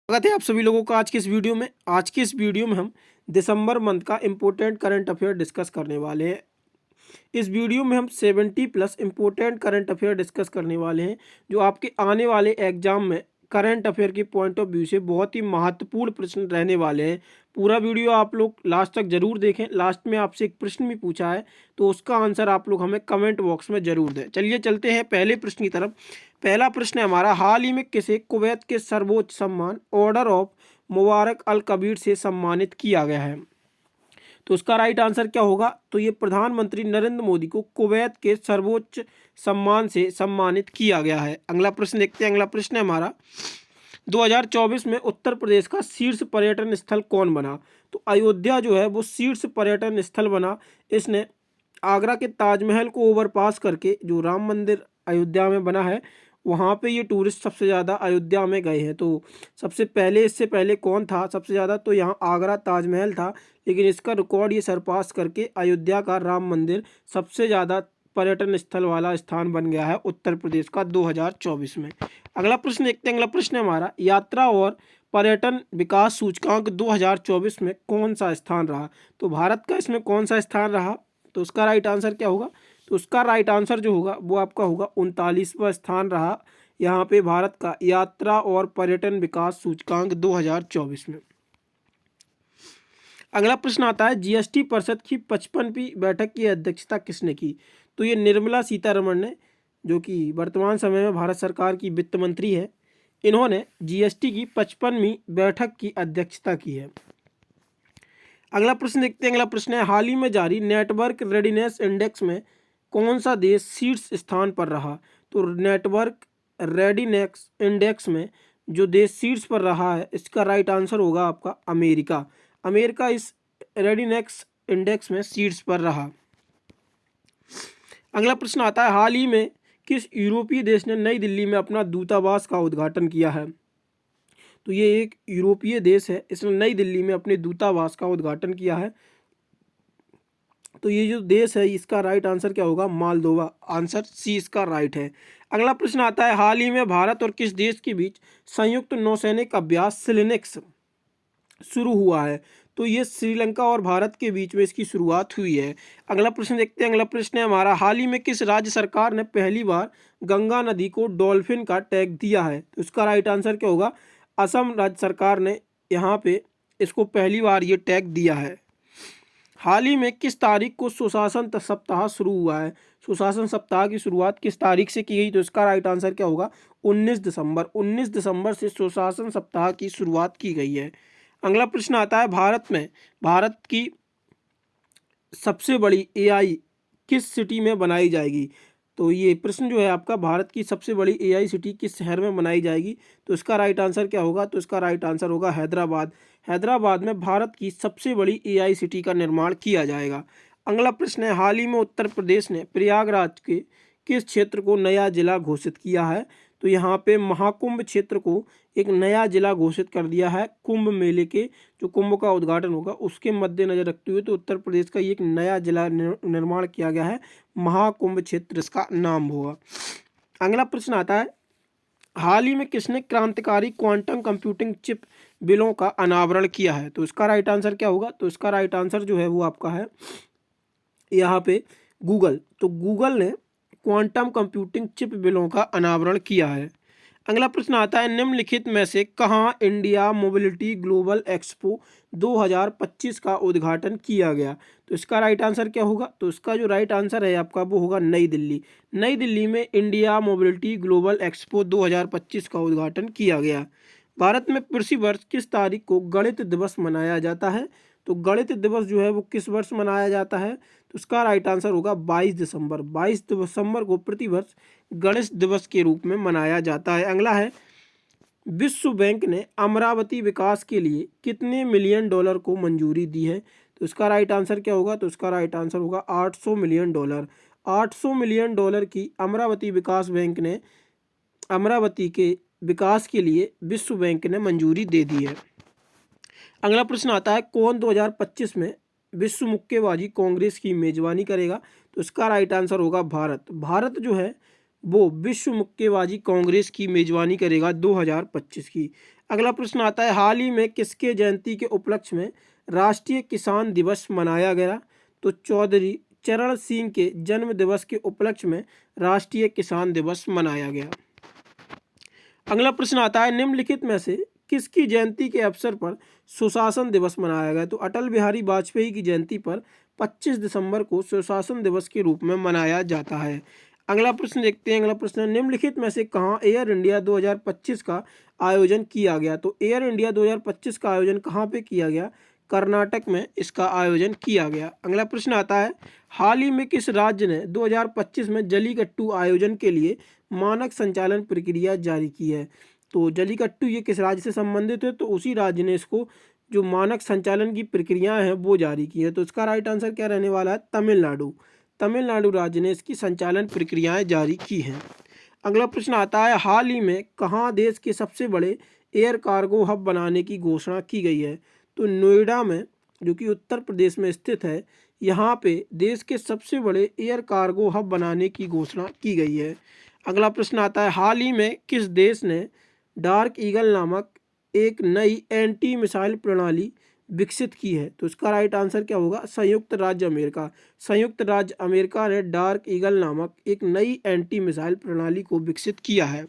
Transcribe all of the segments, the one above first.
स्वागत है आप सभी लोगों का आज के इस वीडियो में। आज के इस वीडियो में हम दिसंबर मंथ का इम्पोर्टेंट करंट अफेयर डिस्कस करने वाले हैं। इस वीडियो में हम 70 plus important current affair discuss करने वाले हैं, जो आपके आने वाले एग्जाम में करंट अफेयर के पॉइंट ऑफ व्यू से बहुत ही महत्वपूर्ण प्रश्न रहने वाले हैं। पूरा वीडियो आप लोग लास्ट तक जरूर देखें। लास्ट में आपसे एक प्रश्न भी पूछा है, तो उसका आंसर आप लोग हमें कमेंट बॉक्स में जरूर दें। चलिए चलते हैं पहले प्रश्न की तरफ। पहला प्रश्न है हमारा, हाल ही में किसे कुवैत के सर्वोच्च सम्मान ऑर्डर ऑफ मुबारक अल कबीर से सम्मानित किया गया है? तो उसका राइट आंसर क्या होगा? तो ये प्रधानमंत्री नरेंद्र मोदी को कुवैत के सर्वोच्च सम्मान से सम्मानित किया गया है। अगला प्रश्न देखते हैं। अगला प्रश्न है हमारा, 2024 में उत्तर प्रदेश का शीर्ष पर्यटन स्थल कौन बना? तो अयोध्या जो है वो शीर्ष पर्यटन स्थल बना। इसने आगरा के ताजमहल को ओवरपास करके जो राम मंदिर अयोध्या में बना है, वहाँ पे ये टूरिस्ट सबसे ज़्यादा अयोध्या में गए हैं। तो सबसे पहले, इससे पहले कौन था सबसे ज़्यादा? तो यहाँ आगरा ताजमहल था, लेकिन इसका रिकॉर्ड ये सरपास करके अयोध्या का राम मंदिर सबसे ज़्यादा पर्यटन स्थल वाला स्थान बन गया है उत्तर प्रदेश का 2024 में। अगला प्रश्न देखते हैं। अगला प्रश्न है हमारा, यात्रा और पर्यटन विकास सूचकांक 2024 में कौन सा स्थान रहा? तो भारत का इसमें कौन सा स्थान रहा? तो उसका राइट आंसर क्या होगा? तो उसका राइट आंसर जो होगा वो आपका होगा 39वां स्थान रहा यहाँ पे भारत का यात्रा और पर्यटन विकास सूचकांक 2024 में। अगला प्रश्न आता है, जीएसटी परिषद की 55वीं बैठक की अध्यक्षता किसने की? तो ये निर्मला सीतारमण ने, जो कि वर्तमान समय में भारत सरकार की वित्त मंत्री है, इन्होंने जीएसटी की 55वीं बैठक की अध्यक्षता की है। अगला प्रश्न देखते हैं। अगला प्रश्न है, हाल ही में जारी नेटवर्क रेडीनेस इंडेक्स में कौन सा देश शीर्ष स्थान पर रहा? तो नेटवर्क रेडीनेस इंडेक्स में जो देश शीर्ष पर रहा है, इसका राइट आंसर होगा आपका अमेरिका। अमेरिका इस रेडीनेस इंडेक्स में शीर्ष पर रहा। अगला प्रश्न आता है, हाल ही में किस यूरोपीय देश ने नई दिल्ली में अपना दूतावास का उद्घाटन किया है? तो ये एक यूरोपीय देश है, इसने नई दिल्ली में अपने दूतावास का उद्घाटन किया है। तो ये जो देश है, इसका राइट आंसर क्या होगा? मालदोवा। आंसर सी इसका राइट है। अगला प्रश्न आता है, हाल ही में भारत और किस देश के बीच संयुक्त नौसैनिक अभ्यास सिलेनेक्स शुरू हुआ है? तो ये श्रीलंका और भारत के बीच में इसकी शुरुआत हुई है। अगला प्रश्न देखते हैं। अगला प्रश्न है हमारा, हाल ही में किस राज्य सरकार ने पहली बार गंगा नदी को डॉल्फिन का टैग दिया है? तो इसका राइट आंसर क्या होगा? असम राज्य सरकार ने यहाँ पे इसको पहली बार ये टैग दिया है। हाल ही में किस तारीख को सुशासन सप्ताह शुरू हुआ है? सुशासन सप्ताह की शुरुआत किस तारीख से की गई? तो इसका राइट आंसर क्या होगा? 19 दिसंबर। 19 दिसंबर से सुशासन सप्ताह की शुरुआत की गई है। अगला प्रश्न आता है, भारत की सबसे बड़ी एआई किस सिटी में बनाई जाएगी? तो ये प्रश्न जो है आपका, भारत की सबसे बड़ी एआई सिटी किस शहर में बनाई जाएगी? तो इसका राइट आंसर क्या होगा? तो इसका राइट आंसर होगा हैदराबाद। हैदराबाद में भारत की सबसे बड़ी एआई सिटी का निर्माण किया जाएगा। अगला प्रश्न है, हाल ही में उत्तर प्रदेश ने प्रयागराज के किस क्षेत्र को नया जिला घोषित किया है? तो यहाँ पे महाकुंभ क्षेत्र को एक नया जिला घोषित कर दिया है। कुंभ मेले के जो कुंभ का उद्घाटन होगा उसके मद्देनजर रखते हुए तो उत्तर प्रदेश का एक नया जिला निर्माण किया गया है। महाकुंभ क्षेत्र इसका नाम होगा। अगला प्रश्न आता है, हाल ही में किसने क्रांतिकारी क्वांटम कंप्यूटिंग चिप बिलों का अनावरण किया है? तो इसका राइट आंसर क्या होगा? तो इसका राइट आंसर जो है वो आपका है यहाँ पे गूगल। तो गूगल ने क्वांटम कंप्यूटिंग चिप बिलों का अनावरण किया है। अगला प्रश्न आता है, निम्नलिखित में से कहाँ इंडिया मोबिलिटी ग्लोबल एक्सपो 2025 का उद्घाटन किया गया? तो इसका राइट आंसर क्या होगा? तो इसका जो राइट आंसर है आपका वो होगा नई दिल्ली। नई दिल्ली में इंडिया मोबिलिटी ग्लोबल एक्सपो 2025 का उद्घाटन किया गया। भारत में प्रति वर्ष किस तारीख को गणित दिवस मनाया जाता है? तो गणित दिवस जो है वो किस वर्ष मनाया जाता है? तो इसका राइट आंसर होगा 22 दिसंबर। 22 दिसंबर को प्रतिवर्ष गणेश दिवस के रूप में मनाया जाता है। अगला है, विश्व बैंक ने अमरावती विकास के लिए कितने मिलियन डॉलर को मंजूरी दी है? तो इसका राइट आंसर क्या होगा? तो इसका राइट आंसर होगा 800 मिलियन डॉलर। 800 मिलियन डॉलर की अमरावती विकास बैंक ने अमरावती के विकास के लिए विश्व बैंक ने मंजूरी दे दी है। अगला प्रश्न आता है, कौन 2025 में विश्व मुक्केबाजी कांग्रेस की मेजबानी करेगा? तो इसका राइट आंसर होगा भारत। भारत जो है वो विश्व मुक्केबाजी कांग्रेस की मेजबानी करेगा 2025 की। अगला प्रश्न आता है, हाल ही में किसके जयंती के उपलक्ष्य में राष्ट्रीय किसान दिवस मनाया गया? तो चौधरी चरण सिंह के जन्म दिवस के उपलक्ष्य में राष्ट्रीय किसान दिवस मनाया गया। अगला प्रश्न आता है, निम्नलिखित में से किसकी जयंती के अवसर पर सुशासन दिवस मनाया गया? तो अटल बिहारी वाजपेयी की जयंती पर 25 दिसंबर को सुशासन दिवस के रूप में मनाया जाता है। अगला प्रश्न देखते हैं। अगला प्रश्न, निम्नलिखित में से कहाँ एयर इंडिया 2025 का आयोजन किया गया? तो एयर इंडिया 2025 का आयोजन कहाँ पे किया गया? कर्नाटक में इसका आयोजन किया गया। अगला प्रश्न आता है, हाल ही में किस राज्य ने 2025 में जलीकट्टू आयोजन के लिए मानक संचालन प्रक्रिया जारी की है? तो जलीकट्टू ये किस राज्य से संबंधित है? तो उसी राज्य ने इसको जो मानक संचालन की प्रक्रियाएं हैं वो जारी की है। तो इसका राइट आंसर क्या रहने वाला है? तमिलनाडु। तमिलनाडु राज्य ने इसकी संचालन प्रक्रियाएं जारी की हैं। अगला प्रश्न आता है, हाल ही में कहाँ देश के सबसे बड़े एयर कार्गो हब बनाने की घोषणा की गई है? तो नोएडा में, जो कि उत्तर प्रदेश में स्थित है, यहाँ पे देश के सबसे बड़े एयर कार्गो हब बनाने की घोषणा की गई है। अगला प्रश्न आता है, हाल ही में किस देश ने डार्क ईगल नामक एक नई एंटी मिसाइल प्रणाली विकसित की है? तो इसका राइट आंसर क्या होगा? संयुक्त राज्य अमेरिका। संयुक्त राज्य अमेरिका ने डार्क ईगल नामक एक नई एंटी मिसाइल प्रणाली को विकसित किया है।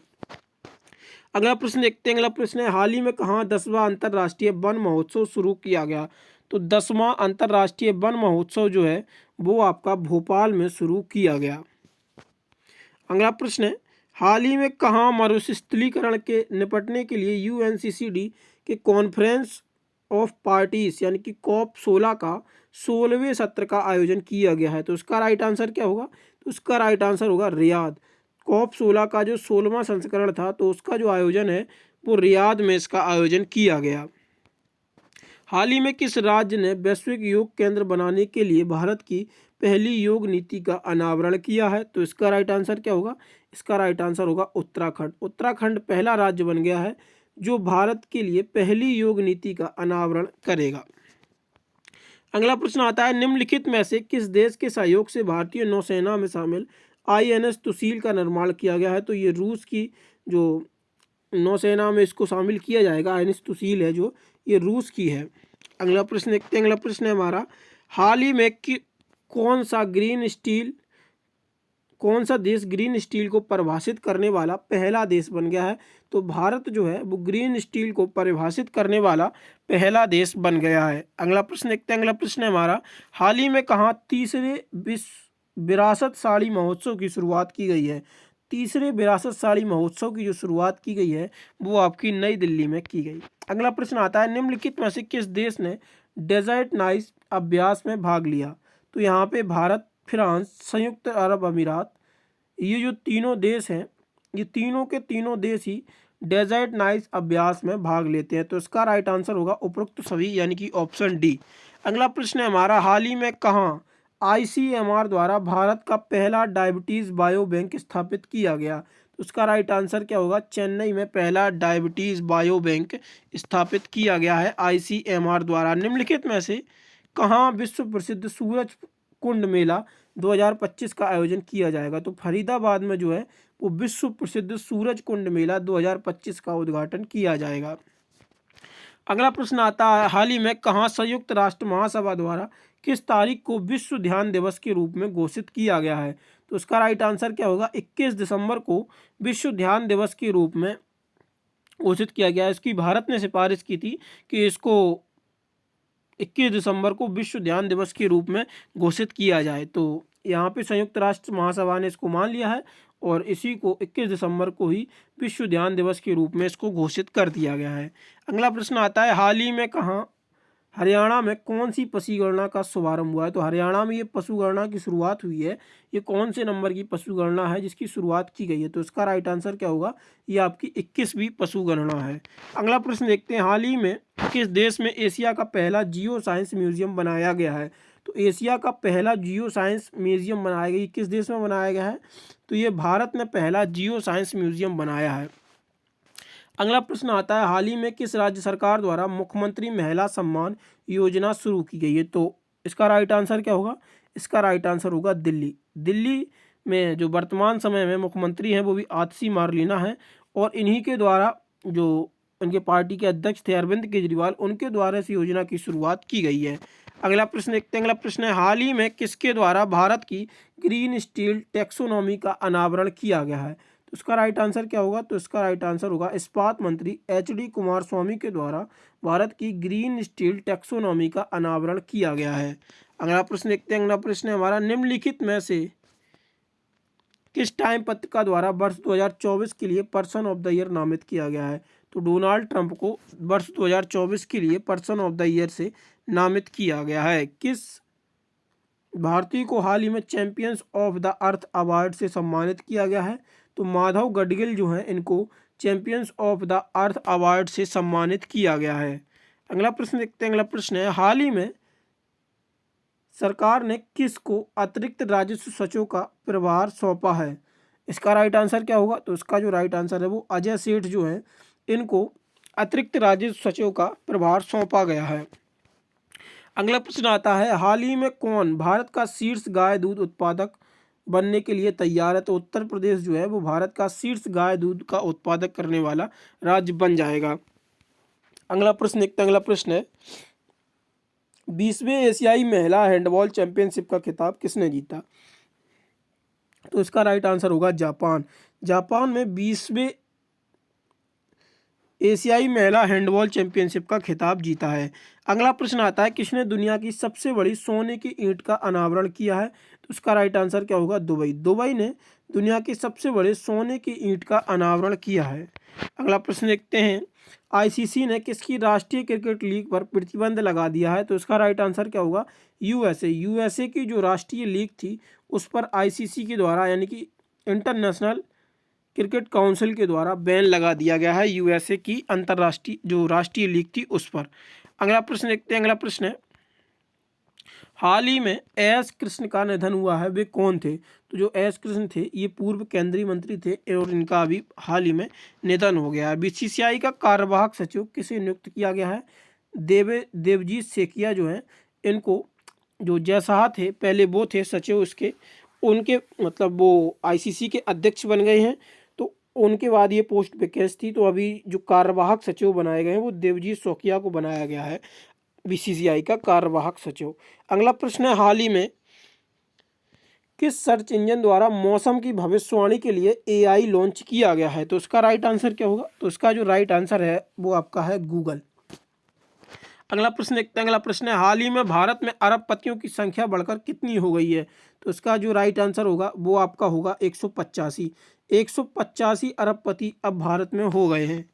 अगला प्रश्न देखते हैं। अगला प्रश्न है, हाल ही में कहाँ 10वां अंतर्राष्ट्रीय वन महोत्सव शुरू किया गया? तो 10वां अंतर्राष्ट्रीय वन महोत्सव जो है वो आपका भोपाल में शुरू किया गया। अगला प्रश्न है, हाल ही में कहाँ मरुस्थलीकरण के निपटने के लिए यूएनसीसीडी के कॉन्फ्रेंस ऑफ पार्टीज यानी कि COP 16 का 16वें सत्र का आयोजन किया गया है? तो इसका राइट आंसर क्या होगा? तो इसका राइट आंसर होगा रियाद। COP 16 का जो 16वां संस्करण था तो उसका जो आयोजन है वो रियाद में इसका आयोजन किया गया। हाल ही में किस राज्य ने वैश्विक योग केंद्र बनाने के लिए भारत की पहली योग नीति का अनावरण किया है? तो इसका राइट आंसर क्या होगा? इसका राइट आंसर होगा उत्तराखंड। उत्तराखंड पहला राज्य बन गया है जो भारत के लिए पहली योग नीति का अनावरण करेगा। अगला प्रश्न आता है, निम्नलिखित में से किस देश के सहयोग से भारतीय नौसेना में शामिल INS तुसील का निर्माण किया गया है? तो ये रूस की जो नौसेना में इसको शामिल किया जाएगा, INS तुसील है जो, ये रूस की है। अगला प्रश्न देखते हैं। अगला प्रश्न है हमारा, हाल ही में कौन सा देश ग्रीन स्टील को परिभाषित करने वाला पहला देश बन गया है? तो भारत जो है वो ग्रीन स्टील को परिभाषित करने वाला पहला देश बन गया है। अगला प्रश्न देखते हैं। अगला प्रश्न है हमारा, हाल ही में कहाँ तीसरे विश्व विरासत साड़ी महोत्सव की शुरुआत की गई है? तीसरे विरासत साड़ी महोत्सव की जो शुरुआत की गई है वो आपकी नई दिल्ली में की गई। अगला प्रश्न आता है, निम्नलिखित में से किस देश ने डेजर्ट नाइस अभ्यास में भाग लिया? तो यहाँ पे भारत, फ्रांस, संयुक्त अरब अमीरात, ये जो तीनों देश हैं, ये तीनों के तीनों देश ही डेजर्ट नाइस अभ्यास में भाग लेते हैं। तो इसका राइट आंसर होगा उपरोक्त सभी यानी कि ऑप्शन डी। अगला प्रश्न है हमारा, हाल ही में कहाँ ICMR द्वारा भारत का पहला डायबिटीज़ बायो बैंक स्थापित किया गया? तो उसका राइट आंसर क्या होगा? चेन्नई में पहला डायबिटीज़ बायो बैंक स्थापित किया गया है ICMR द्वारा। निम्नलिखित में से कहाँ विश्व प्रसिद्ध सूरज कुंड मेला 2025 का आयोजन किया जाएगा? तो फरीदाबाद में जो है वो विश्व प्रसिद्ध सूरज कुंड मेला 2025 का उद्घाटन किया जाएगा। अगला प्रश्न आता है, हाल ही में कहाँ संयुक्त राष्ट्र महासभा द्वारा किस तारीख को विश्व ध्यान दिवस के रूप में घोषित किया गया है? तो इसका राइट आंसर क्या होगा? 21 दिसंबर को विश्व ध्यान दिवस के रूप में घोषित किया गया है। इसकी भारत ने सिफारिश की थी कि इसको 21 दिसंबर को विश्व ध्यान दिवस के रूप में घोषित किया जाए। तो यहाँ पे संयुक्त राष्ट्र महासभा ने इसको मान लिया है और इसी को 21 दिसंबर को ही विश्व ध्यान दिवस के रूप में इसको घोषित कर दिया गया है। अगला प्रश्न आता है, हाल ही में कहाँ हरियाणा में कौन सी पशु गणना का शुभारंभ हुआ है? तो हरियाणा में ये पशु गणना की शुरुआत हुई है। ये कौन से नंबर की पशु गणना है जिसकी शुरुआत की गई है? तो इसका राइट आंसर क्या होगा? ये आपकी 21वीं पशु गणना है। अगला प्रश्न देखते हैं, हाल ही में किस देश में एशिया का पहला जियो साइंस म्यूजियम बनाया गया है? तो एशिया का पहला जियो साइंस म्यूजियम बनाया गया, किस देश में बनाया गया है? तो ये भारत ने पहला जियो साइंस म्यूजियम बनाया है। अगला प्रश्न आता है, हाल ही में किस राज्य सरकार द्वारा मुख्यमंत्री महिला सम्मान योजना शुरू की गई है? तो इसका राइट आंसर क्या होगा? इसका राइट आंसर होगा दिल्ली। दिल्ली में जो वर्तमान समय में मुख्यमंत्री हैं वो भी आतिशी मारलेना है और इन्हीं के द्वारा जो उनके पार्टी के अध्यक्ष थे अरविंद केजरीवाल, उनके द्वारा इस योजना की शुरुआत की गई है। अगला प्रश्न देखते हैं। अगला प्रश्न है, हाल ही में किसके द्वारा भारत की ग्रीन स्टील टैक्सोनॉमी का अनावरण किया गया है? तो इसका राइट आंसर क्या होगा? तो इसका राइट आंसर होगा इस्पात मंत्री HD कुमारस्वामी के द्वारा भारत की ग्रीन स्टील टैक्सोनॉमी का अनावरण किया गया है। अगला प्रश्न देखते हैं। अगला प्रश्न है हमारा, निम्नलिखित में से किस टाइम पत्रिका द्वारा वर्ष 2024 के लिए पर्सन ऑफ द ईयर नामित किया गया है? तो डोनाल्ड ट्रंप को वर्ष 2024 के लिए पर्सन ऑफ द ईयर से नामित किया गया है। किस भारतीय को हाल ही में champions of the earth award से सम्मानित किया गया है? तो माधव गडगिल जो हैं इनको champions of the earth award से सम्मानित किया गया है। अगला प्रश्न देखते हैं। अगला प्रश्न है, हाल ही में सरकार ने किसको अतिरिक्त राजस्व सचिव का प्रभार सौंपा है? इसका राइट आंसर क्या होगा? तो इसका जो राइट आंसर है वो अजय सेठ जो है इनको अतिरिक्त राजस्व सचिव का प्रभार सौंपा गया है। अगला प्रश्न आता है, हाल ही में कौन भारत का शीर्ष गाय दूध उत्पादक बनने के लिए तैयार है? तो उत्तर प्रदेश जो है वो भारत का शीर्ष गाय दूध का उत्पादक करने वाला राज्य बन जाएगा। अगला प्रश्न देखते हैं। अगला प्रश्न है, 20वें एशियाई महिला हैंडबॉल चैंपियनशिप का खिताब किसने जीता? तो इसका राइट आंसर होगा जापान। जापान में 20वें एशियाई महिला हैंडबॉल चैंपियनशिप का खिताब जीता है। अगला प्रश्न आता है, किसने दुनिया की सबसे बड़ी सोने की ईंट का अनावरण किया है? तो उसका राइट आंसर क्या होगा? दुबई। दुबई ने दुनिया की सबसे बड़े सोने की ईंट का अनावरण किया है। अगला प्रश्न देखते हैं, ICC ने किसकी राष्ट्रीय क्रिकेट लीग पर प्रतिबंध लगा दिया है? तो इसका राइट आंसर क्या होगा? USA की जो राष्ट्रीय लीग थी उस पर ICC के द्वारा यानी कि इंटरनेशनल क्रिकेट काउंसिल के द्वारा बैन लगा दिया गया है USA की अंतर्राष्ट्रीय जो राष्ट्रीय लीग थी उस पर। अगला प्रश्न देखते हैं। अगला प्रश्न है, हाल ही में एस कृष्ण का निधन हुआ है, वे कौन थे? तो जो एस कृष्ण थे ये पूर्व केंद्रीय मंत्री थे और इनका अभी हाल ही में निधन हो गया है। BCCI का कार्यवाहक सचिव किसे नियुक्त किया गया है? देवजीत सेकिया जो है इनको जो जयशाह थे पहले वो थे सचिव उसके, उनके मतलब वो ICC के अध्यक्ष बन गए हैं, तो उनके बाद ये पोस्ट वैकेंट थी, तो अभी जो कार्यवाहक सचिव बनाए गए हैं वो देवजीत सेकिया को बनाया गया है BCCI का कार्यवाहक सचिव। अगला प्रश्न है, हाल ही में किस सर्च इंजन द्वारा मौसम की भविष्यवाणी के लिए AI लॉन्च किया गया है? तो इसका राइट आंसर क्या होगा? तो इसका जो राइट आंसर है वो आपका है गूगल। अगला प्रश्न देखते हैं। अगला प्रश्न है, हाल ही में भारत में अरबपतियों की संख्या बढ़कर कितनी हो गई है? तो इसका जो राइट आंसर होगा वो आपका होगा 185। 185 अरबपति अब भारत में हो गए हैं।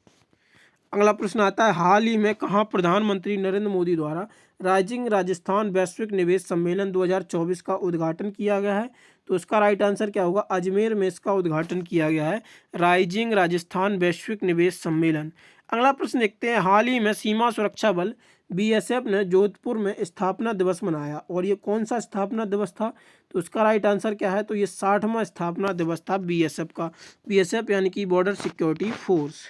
अगला प्रश्न आता है, हाल ही में कहाँ प्रधानमंत्री नरेंद्र मोदी द्वारा राइजिंग राजस्थान वैश्विक निवेश सम्मेलन 2024 का उद्घाटन किया गया है? तो इसका राइट आंसर क्या होगा? अजमेर में इसका उद्घाटन किया गया है, राइजिंग राजस्थान वैश्विक निवेश सम्मेलन। अगला प्रश्न देखते हैं, हाल ही में सीमा सुरक्षा बल BSF ने जोधपुर में स्थापना दिवस मनाया, और ये कौन सा स्थापना दिवस था? तो इसका राइट आंसर क्या है? तो ये 60वां स्थापना दिवस था BSF का। BSF यानी कि बॉर्डर सिक्योरिटी फोर्स।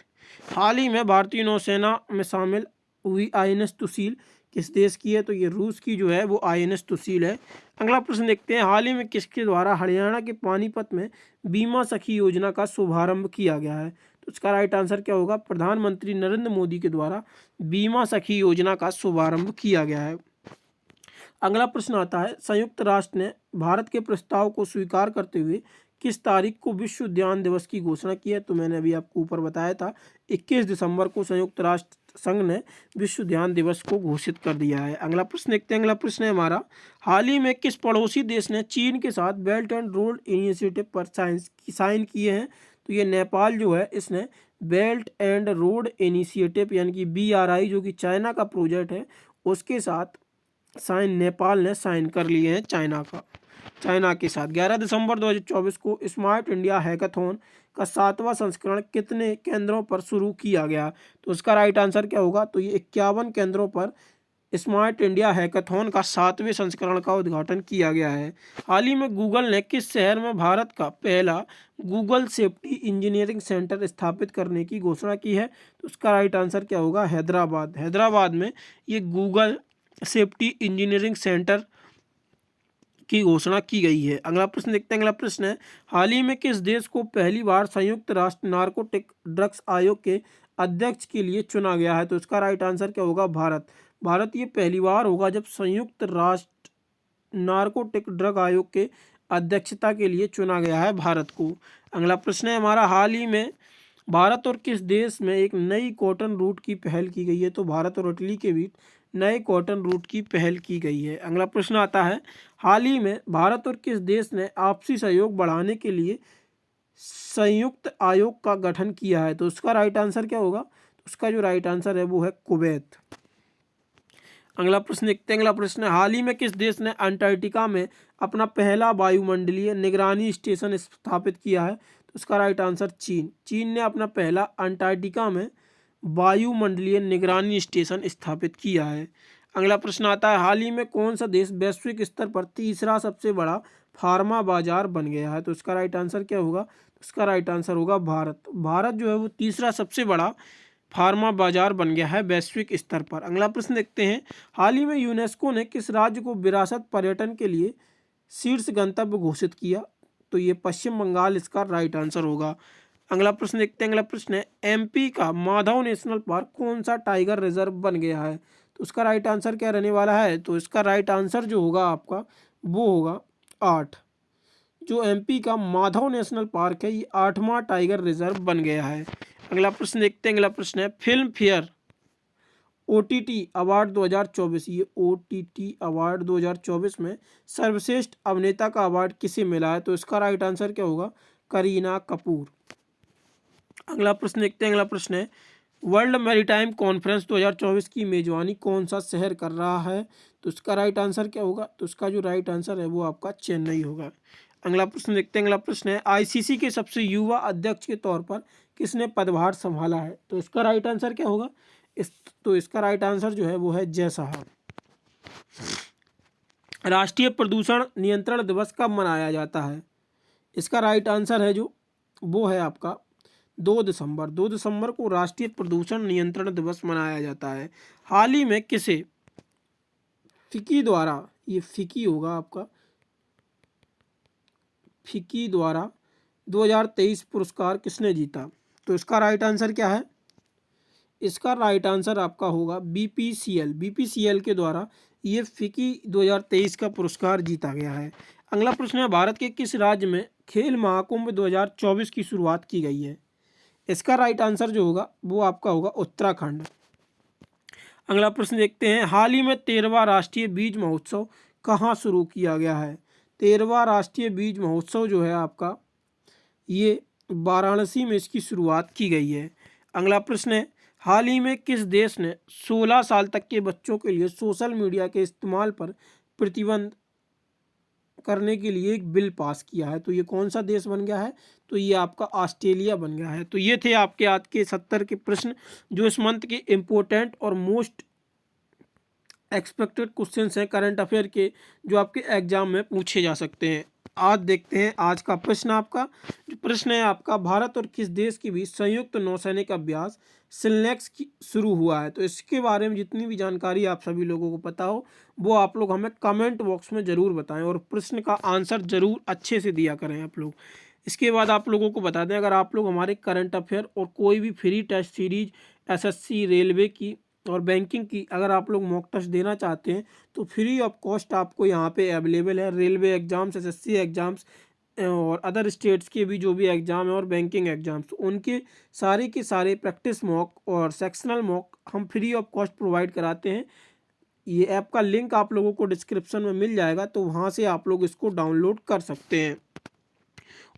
हाल ही में भारतीय नौसेना में शामिल हुई INS तुसील किस देश की है? तो ये रूस की जो है वो INS तुसील है। अगला प्रश्न देखते हैं, हाल ही में किसके द्वारा हरियाणा के पानीपत में बीमा सखी योजना का शुभारंभ किया गया है? तो इसका राइट आंसर क्या होगा? प्रधानमंत्री नरेंद्र मोदी के द्वारा बीमा सखी योजना का शुभारंभ किया गया है। अगला प्रश्न आता है, संयुक्त राष्ट्र ने भारत के प्रस्ताव को स्वीकार करते हुए किस तारीख को विश्व उद्यान दिवस की घोषणा की है? तो मैंने अभी आपको ऊपर बताया था 21 दिसंबर को संयुक्त राष्ट्र संघ ने विश्व उद्यान दिवस को घोषित कर दिया है। अगला प्रश्न देखते हैं। अगला प्रश्न है हमारा, हाल ही में किस पड़ोसी देश ने चीन के साथ बेल्ट एंड रोड इनिशिएटिव पर साइन किए हैं? तो ये नेपाल जो है इसने बेल्ट एंड रोड इनिशिएटिव यानी कि BRI जो कि चाइना का प्रोजेक्ट है उसके साथ नेपाल ने साइन कर लिए हैं चाइना के साथ। 11 दिसंबर 2024 को स्मार्ट इंडिया हैकाथॉन का 7वां संस्करण कितने केंद्रों पर शुरू किया गया? तो उसका राइट आंसर क्या होगा? तो ये 51 केंद्रों पर स्मार्ट इंडिया हैकाथॉन का 7वें संस्करण का उद्घाटन किया गया है। हाल ही में गूगल ने किस शहर में भारत का पहला गूगल सेफ्टी इंजीनियरिंग सेंटर स्थापित करने की घोषणा की है? तो उसका राइट आंसर क्या होगा? हैदराबाद। हैदराबाद में ये गूगल सेफ्टी इंजीनियरिंग सेंटर की घोषणा की गई है। अगला प्रश्न देखते हैं। अगला प्रश्न है, हाल ही में किस देश को पहली बार संयुक्त राष्ट्र नारकोटिक ड्रग्स आयोग के अध्यक्ष के लिए चुना गया है? तो इसका राइट आंसर क्या होगा? भारत। भारत ये पहली बार होगा जब संयुक्त राष्ट्र नारकोटिक ड्रग आयोग के अध्यक्षता के लिए चुना गया है भारत को। अगला प्रश्न है हमारा, हाल ही में भारत और किस देश में एक नई कॉटन रूट की पहल की गई है? तो भारत और इटली के बीच नए कॉटन रूट की पहल की गई है। अगला प्रश्न आता है, हाल ही में भारत और किस देश ने आपसी सहयोग बढ़ाने के लिए संयुक्त आयोग का गठन किया है? तो उसका राइट आंसर क्या होगा? तो उसका जो राइट आंसर है वो है कुवैत। अगला प्रश्न देखते हैं। अगला प्रश्न है, हाल ही में किस देश ने अंटार्कटिका में अपना पहला वायुमंडलीय निगरानी स्टेशन स्थापित किया है? तो उसका राइट आंसर चीन। चीन ने अपना पहला अंटार्कटिका में वायुमंडलीय निगरानी स्टेशन स्थापित किया है। अगला प्रश्न आता है, हाल ही में कौन सा देश वैश्विक स्तर पर तीसरा सबसे बड़ा फार्मा बाजार बन गया है? तो इसका राइट आंसर क्या होगा? तो इसका राइट आंसर होगा भारत। भारत जो है वो तीसरा सबसे बड़ा फार्मा बाजार बन गया है वैश्विक स्तर पर। अगला प्रश्न देखते हैं, हाल ही में यूनेस्को ने किस राज्य को विरासत पर्यटन के लिए शीर्ष गंतव्य घोषित किया? तो ये पश्चिम बंगाल इसका राइट आंसर होगा। अगला प्रश्न देखते हैं। अगला प्रश्न है, एमपी का माधव नेशनल पार्क कौन सा टाइगर रिजर्व बन गया है? तो उसका राइट आंसर क्या रहने वाला है? तो इसका राइट आंसर जो होगा आपका वो होगा 8। जो एमपी का माधव नेशनल पार्क है ये 8वां टाइगर रिजर्व बन गया है। अगला प्रश्न देखते हैं। अगला प्रश्न है, फिल्म फेयर ओटीटी अवार्ड 2024, ये ओटीटी अवार्ड 2024 में सर्वश्रेष्ठ अभिनेता का अवार्ड किसे मिला है? तो इसका राइट आंसर क्या होगा? करीना कपूर। अगला प्रश्न देखते हैं। अगला प्रश्न है, वर्ल्ड मैरीटाइम कॉन्फ्रेंस 2024 की मेजबानी कौन सा शहर कर रहा है? तो इसका राइट आंसर क्या होगा? तो इसका जो राइट आंसर है वो आपका चेन्नई होगा। अगला प्रश्न देखते हैं। अगला प्रश्न है, आईसीसी के सबसे युवा अध्यक्ष के तौर पर किसने पदभार संभाला है? तो इसका राइट आंसर क्या होगा? इसका राइट आंसर जो है वो है जय साहब। राष्ट्रीय प्रदूषण नियंत्रण दिवस कब मनाया जाता है? इसका राइट आंसर है जो वो है आपका 2 दिसंबर। 2 दिसंबर को राष्ट्रीय प्रदूषण नियंत्रण दिवस मनाया जाता है। हाल ही में किसे फिकी द्वारा, ये फिकी होगा आपका, फिकी द्वारा 2023 पुरस्कार किसने जीता? तो इसका राइट आंसर क्या है? इसका राइट आंसर आपका होगा बीपीसीएल। बीपीसीएल के द्वारा ये फिकी 2023 का पुरस्कार जीता गया है। अगला प्रश्न है, भारत के किस राज्य में खेल महाकुंभ 2024 की शुरुआत की गई है? इसका राइट आंसर जो होगा वो आपका होगा उत्तराखंड। अगला प्रश्न देखते हैं, हाल ही में 13वां राष्ट्रीय बीज महोत्सव कहाँ शुरू किया गया है? 13वां राष्ट्रीय बीज महोत्सव जो है आपका ये वाराणसी में इसकी शुरुआत की गई है। अगला प्रश्न है, हाल ही में किस देश ने 16 साल तक के बच्चों के लिए सोशल मीडिया के इस्तेमाल पर प्रतिबंध करने के लिए एक बिल पास किया है? तो ये कौन सा देश बन गया है? तो ये आपका ऑस्ट्रेलिया बन गया है। तो ये थे आपके आज के 70 के प्रश्न जो इस मंथ के इम्पोर्टेंट और मोस्ट एक्सपेक्टेड क्वेश्चंस हैं करंट अफेयर के, जो आपके एग्जाम में पूछे जा सकते हैं। आज देखते हैं आज का प्रश्न। आपका जो प्रश्न है आपका, भारत और किस देश के बीच संयुक्त नौसैनिक अभ्यास सिलनेक्स की शुरू हुआ है? तो इसके बारे में जितनी भी जानकारी आप सभी लोगों को पता हो वो आप लोग हमें कमेंट बॉक्स में ज़रूर बताएं और प्रश्न का आंसर ज़रूर अच्छे से दिया करें आप लोग। इसके बाद आप लोगों को बता दें, अगर आप लोग हमारे करंट अफेयर और कोई भी free test series SSC railway की और बैंकिंग की अगर आप लोग मॉक टेस्ट देना चाहते हैं तो फ्री ऑफ कॉस्ट आपको यहाँ पे अवेलेबल है। रेलवे एग्जाम्स, एसएससी एग्जाम्स और अदर स्टेट्स के भी जो भी एग्ज़ाम है और बैंकिंग एग्जाम्स, उनके सारे के सारे प्रैक्टिस मॉक और सेक्शनल मॉक हम फ्री ऑफ कॉस्ट प्रोवाइड कराते हैं। ये ऐप का लिंक आप लोगों को डिस्क्रिप्शन में मिल जाएगा, तो वहाँ से आप लोग इसको डाउनलोड कर सकते हैं।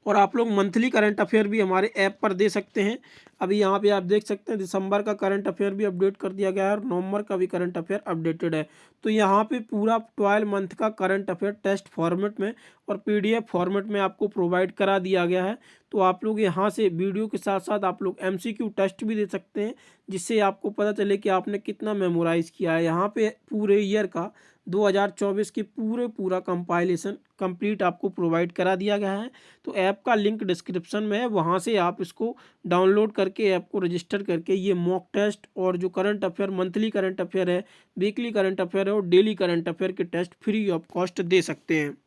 और आप लोग मंथली करंट अफेयर भी हमारे ऐप पर दे सकते हैं। अभी यहाँ पे आप देख सकते हैं दिसंबर का करंट अफेयर भी अपडेट कर दिया गया है और नवंबर का भी करंट अफेयर अपडेटेड है। तो यहाँ पे पूरा 12 मंथ का करंट अफेयर टेस्ट फॉर्मेट में और पीडीएफ फॉर्मेट में आपको प्रोवाइड करा दिया गया है। तो आप लोग यहाँ से वीडियो के साथ साथ आप लोग एमसीक्यू टेस्ट भी दे सकते हैं, जिससे आपको पता चले कि आपने कितना मेमोराइज़ किया है। यहाँ पे पूरे ईयर का 2024 की पूरा कंपाइलेशन कंप्लीट आपको प्रोवाइड करा दिया गया है। तो ऐप का लिंक डिस्क्रिप्शन में है, वहाँ से आप इसको डाउनलोड करके ऐप को रजिस्टर करके ये मॉक टेस्ट और जो current affair monthly current affair है, वीकली करंट अफेयर है और डेली करंट अफेयर के टेस्ट फ्री ऑफ कॉस्ट दे सकते हैं।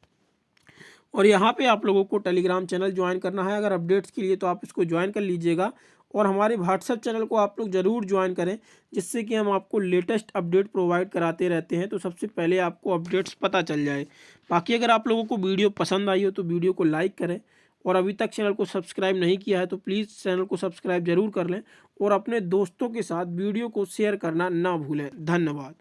और यहाँ पे आप लोगों को टेलीग्राम चैनल ज्वाइन करना है अगर अपडेट्स के लिए, तो आप इसको ज्वाइन कर लीजिएगा और हमारे व्हाट्सएप चैनल को आप लोग ज़रूर ज्वाइन करें, जिससे कि हम आपको लेटेस्ट अपडेट प्रोवाइड कराते रहते हैं, तो सबसे पहले आपको अपडेट्स पता चल जाए। बाकी अगर आप लोगों को वीडियो पसंद आई हो तो वीडियो को लाइक करें, और अभी तक चैनल को सब्सक्राइब नहीं किया है तो प्लीज़ चैनल को सब्सक्राइब जरूर कर लें, और अपने दोस्तों के साथ वीडियो को शेयर करना ना भूलें। धन्यवाद।